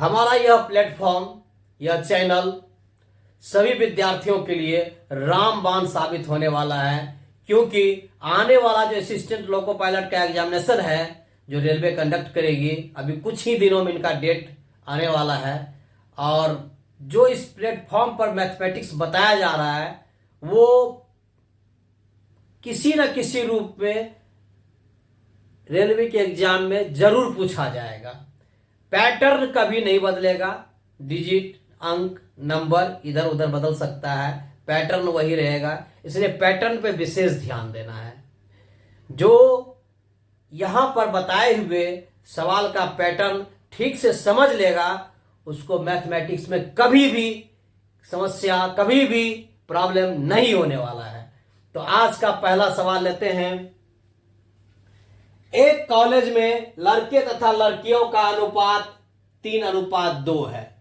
हमारा यह प्लेटफॉर्म, यह चैनल सभी विद्यार्थियों के लिए रामबाण साबित होने वाला है, क्योंकि आने वाला जो असिस्टेंट लोको पायलट का एग्जामिनेशन है जो रेलवे कंडक्ट करेगी, अभी कुछ ही दिनों में इनका डेट आने वाला है। और जो इस प्लेटफॉर्म पर मैथमेटिक्स बताया जा रहा है वो किसी न किसी रूप में रेलवे के एग्जाम में जरूर पूछा जाएगा। पैटर्न कभी नहीं बदलेगा, डिजिट, अंक, नंबर इधर उधर बदल सकता है, पैटर्न वही रहेगा। इसलिए पैटर्न पे विशेष ध्यान देना है। जो यहां पर बताए हुए सवाल का पैटर्न ठीक से समझ लेगा उसको मैथमेटिक्स में कभी भी समस्या, कभी भी प्रॉब्लम नहीं होने वाला है। तो आज का पहला सवाल लेते हैं। एक कॉलेज में लड़के तथा लड़कियों का अनुपात 3:2 है।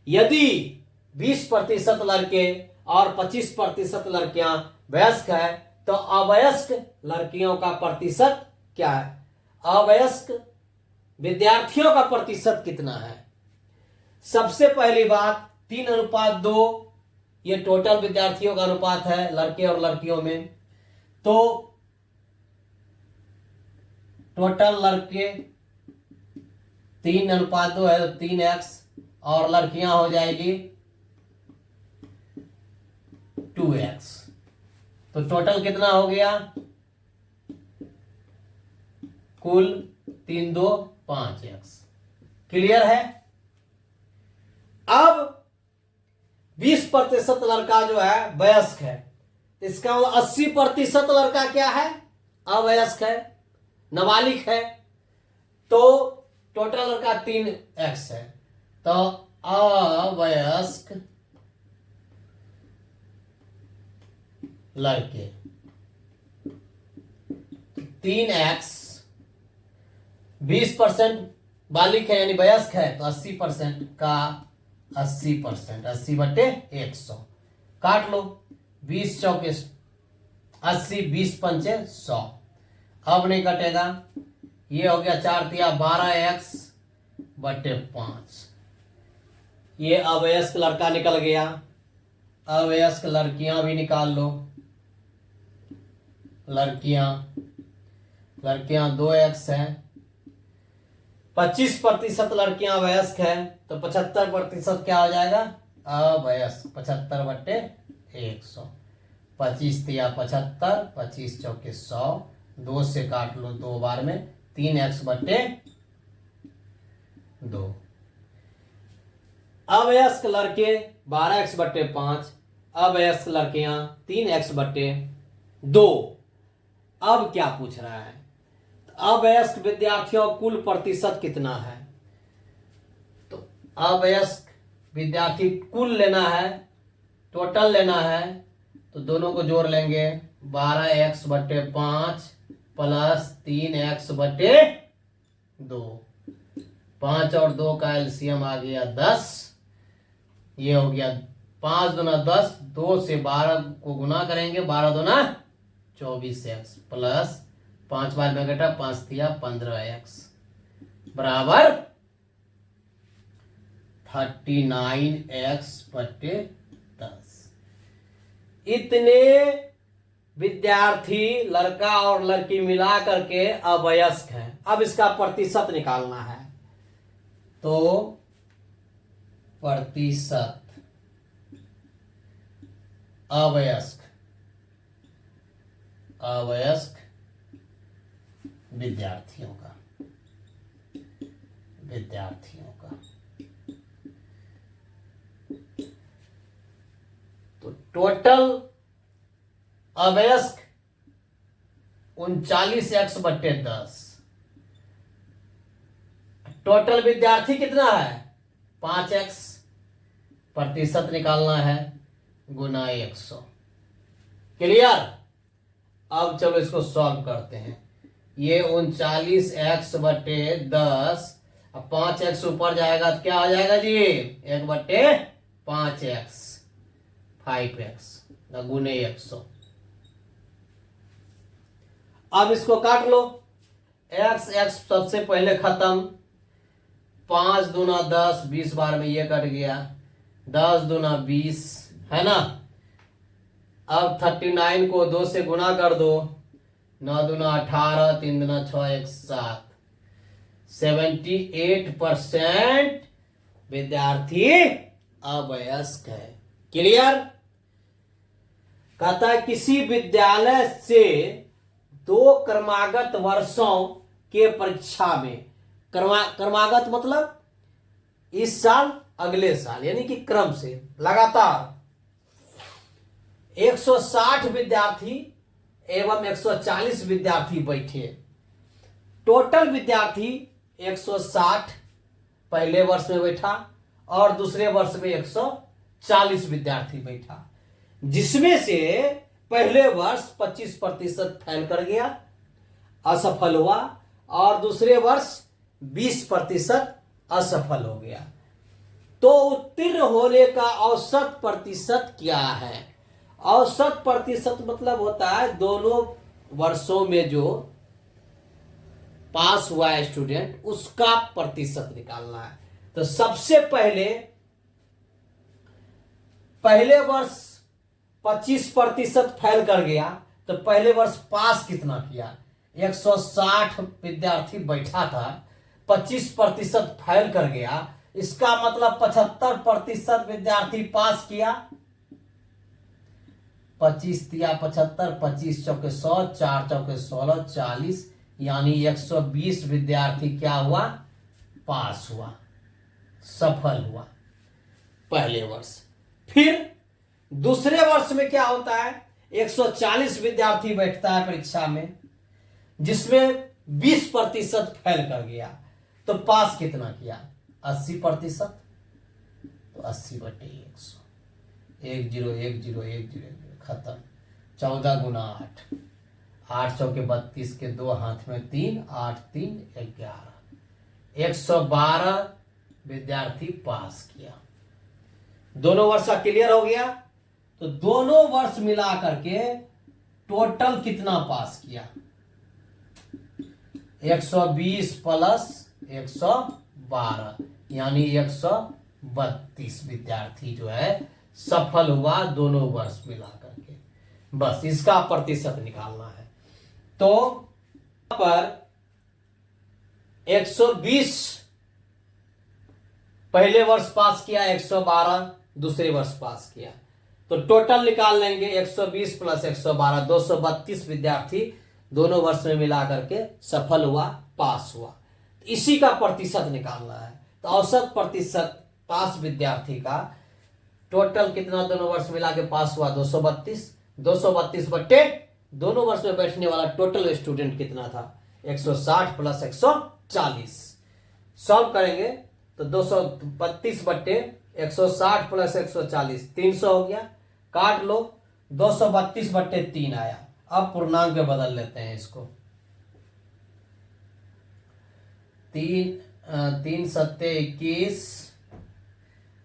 यदि 20% लड़के और 25% लड़कियां वयस्क है तो अवयस्क लड़कियों का प्रतिशत क्या है? अवयस्क विद्यार्थियों का प्रतिशत कितना है? सबसे पहली बात 3:2 ये टोटल विद्यार्थियों का अनुपात है लड़के और लड़कियों में। तो टोटल लड़के 3:2 है तो 3x और लड़कियां हो जाएगी 2x। तो टोटल कितना हो गया? कुल 3 2 5x। क्लियर है? अब 20% लड़का जो है वयस्क है, इसका 80% लड़का क्या है? अवयस्क है, नाबालिग है। तो टोटल लड़का 3x है। तो अवयस्क लड़के 3x, 20% बालिग है यानी वयस्क है तो 80% का 80%, 80/100 काट लो। 20 चौके 80, 20 पंचे 100। अब नहीं कटेगा। ये हो गया 4 तिया 12x/5। ये अवयस्क लड़का निकल गया। अवयस्क लड़कियां भी निकाल लो। लड़कियां 2x है। 25% लड़कियां वयस्क है तो 75% क्या हो जाएगा? अवयस्क। 75/100। 25 तिया 75, 25 चौके 100, 2 से काट लो 2 बार में, 3x/2। अवयस्क लड़के 12x/5, अवयस्क लड़कियां 3x/2। अब क्या पूछ रहा है? अवयस्क विद्यार्थियों कुल प्रतिशत कितना है? तो अवयस्क विद्यार्थी कुल लेना है, टोटल लेना है, तो दोनों को जोड़ लेंगे। 12x/5 plus 3x/2। 5 और 2 का एलसीएम आ गया 10। ये हो गया 5 दूना 10, 2 से 12 को गुना करेंगे, 12 दूना 24x प्लस 5 बार में घटा 5 तिया 15x बराबर 39x/10। इतने विद्यार्थी लड़का और लड़की मिला करके अवयस्क हैं। अब इसका प्रतिशत निकालना है। तो प्रतिशत अवयस्क विद्यार्थियों का तो टोटल अवयस्क 39x/10। टोटल विद्यार्थी कितना है? 5x। प्रतिशत निकालना है गुना 100। क्लियर? अब चलो इसको सॉल्व करते हैं। ये 39x/10, अब 5x ऊपर जाएगा तो क्या हो जाएगा जी? 1/5x, 5x गुने 100। अब इसको काट लो। x सबसे पहले खत्म 5 दूना 10, 20 बार में ये कट गया, 10 दूना 20 है ना। अब 39 को 2 से गुना कर दो, 9 दूना 18, 3 दूना 6, 1 7। 78% विद्यार्थी अवयस्क है। क्लियर। कहता है किसी विद्यालय से 2 क्रमागत वर्षों के परीक्षा में, क्रमागत मतलब इस साल अगले साल, यानी कि क्रम से लगातार 160 विद्यार्थी एवं 140 विद्यार्थी बैठे। टोटल विद्यार्थी 160 पहले वर्ष में बैठा और दूसरे वर्ष में 140 विद्यार्थी बैठा, जिसमें से पहले वर्ष 25% फेल कर गया, असफल हुआ, और दूसरे वर्ष 20% असफल हो गया। तो उत्तीर्ण होने का औसत प्रतिशत क्या है? औसत प्रतिशत मतलब होता है दोनों वर्षों में जो पास हुआ है स्टूडेंट, उसका प्रतिशत निकालना है। तो सबसे पहले वर्ष 25% फेल कर गया, तो पहले वर्ष पास कितना किया? 160 विद्यार्थी बैठा था, 25% फेल कर गया, इसका मतलब 75% विद्यार्थी पास किया। 25 दिया 75, 25 चौके 100, 4 चौके 16, 40, यानी 120 विद्यार्थी क्या हुआ? पास हुआ, सफल हुआ पहले वर्ष। फिर दूसरे वर्ष में क्या होता है? 140 विद्यार्थी बैठता है परीक्षा में, जिसमें 20% फेल कर गया, तो पास कितना किया? 80%। तो 80/100, 1 0 1 0 1 0 खत्म। 14 गुना 8, 8 चौके 32 के 2 हाथ में 3, 8 3 11, 112 विद्यार्थी पास किया। दोनों वर्ष का क्लियर हो गया। तो दोनों वर्ष मिला करके टोटल कितना पास किया? 120 प्लस 112, यानी 132 विद्यार्थी जो है सफल हुआ दोनों वर्ष मिला करके। बस इसका प्रतिशत निकालना है। तो पर 120 पहले वर्ष पास किया, 112 दूसरे वर्ष पास किया, तो टोटल निकाल लेंगे। 120 प्लस 112, 232 विद्यार्थी दोनों वर्ष में मिला करके सफल हुआ, पास हुआ। इसी का प्रतिशत निकालना है। तो औसत प्रतिशत पास विद्यार्थी का टोटल कितना दोनों वर्ष मिला के पास हुआ? 232। 232 बट्टे दोनों वर्ष में बैठने वाला टोटल स्टूडेंट कितना था? 160 प्लस 140। सॉल्व करेंगे तो 232 बट्टे 160 प्लस 140 300 हो गया। काट लो, 232 बट्टे 3 आया। अब पूर्णांक में बदल लेते हैं इसको। 3 सत्ते 21,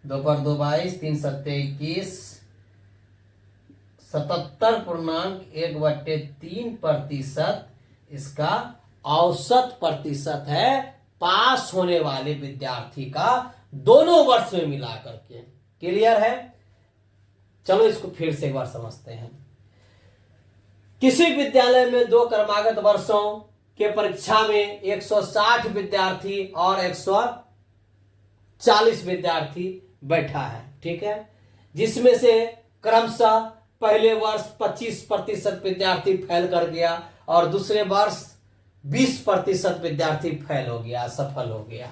2 पर 2 22, 3 सत्ते 21, 77.1/3% इसका औसत प्रतिशत है पास होने वाले विद्यार्थी का दोनों वर्ष में मिला करके। क्लियर है? चलो इसको फिर से एक बार समझते हैं। किसी विद्यालय में 2 क्रमागत वर्षों के परीक्षा में 160 विद्यार्थी और 140 विद्यार्थी बैठा है, ठीक है, जिसमें से क्रमशः पहले वर्ष 25% विद्यार्थी फेल कर गया और दूसरे वर्ष 20% विद्यार्थी फेल हो गया, सफल हो गया।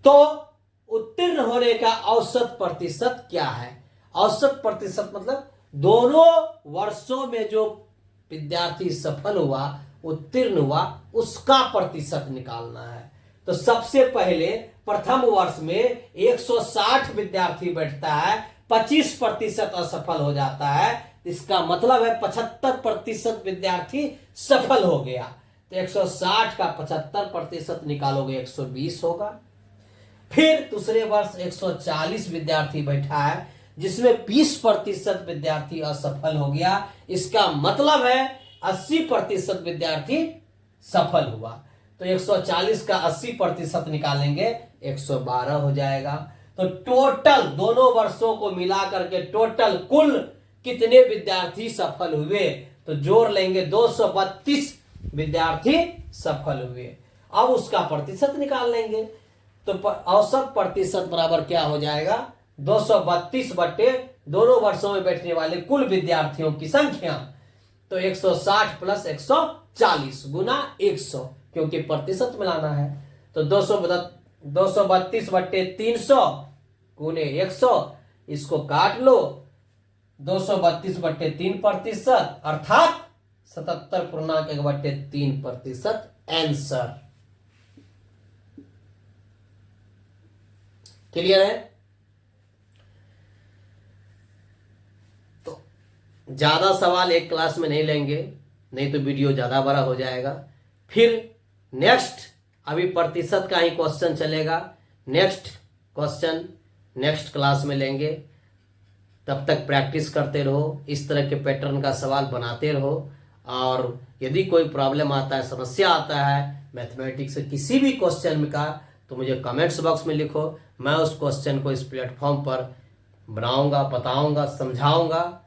तो उत्तीर्ण होने का औसत प्रतिशत क्या है? औसत प्रतिशत मतलब दोनों वर्षों में जो विद्यार्थी सफल हुआ, उत्तीर्ण हुआ, उसका प्रतिशत निकालना है। तो सबसे पहले प्रथम वर्ष में 160 विद्यार्थी बैठता है, 25% असफल हो जाता है, इसका मतलब है 75% विद्यार्थी सफल हो गया। तो 160 का 75% निकालोगे 120 होगा। फिर दूसरे वर्ष 140 विद्यार्थी बैठा है, जिसमें 20% विद्यार्थी असफल हो गया, इसका मतलब है 80% विद्यार्थी सफल हुआ। तो 140 का 80% निकालेंगे 112 हो जाएगा। तो टोटल दोनों वर्षों को मिला करके टोटल कुल कितने विद्यार्थी सफल हुए, तो जोड़ लेंगे 232 विद्यार्थी सफल हुए। अब उसका प्रतिशत निकाल लेंगे, तो औसत प्रतिशत बराबर क्या हो जाएगा, 232 बटे दोनों वर्षों में बैठने वाले कुल विद्यार्थियों की संख्या, तो 160 प्लस 140 गुना 100, क्योंकि प्रतिशत मिलाना है। तो 232 बट्टे 300 गुने 100, इसको काट लो, 232 बट्टे 3% अर्थात 77.1/3% आंसर। क्लियर है? तो ज्यादा सवाल एक क्लास में नहीं लेंगे, नहीं तो वीडियो ज्यादा बड़ा हो जाएगा। फिर नेक्स्ट अभी प्रतिशत का ही क्वेश्चन चलेगा, नेक्स्ट क्वेश्चन नेक्स्ट क्लास में लेंगे। तब तक प्रैक्टिस करते रहो, इस तरह के पैटर्न का सवाल बनाते रहो। और यदि कोई प्रॉब्लम आता है, समस्या आता है मैथमेटिक्स से किसी भी क्वेश्चन का, तो मुझे कमेंट्स बॉक्स में लिखो। मैं उस क्वेश्चन को इस प्लेटफॉर्म पर बनाऊंगा, बताऊंगा, समझाऊंगा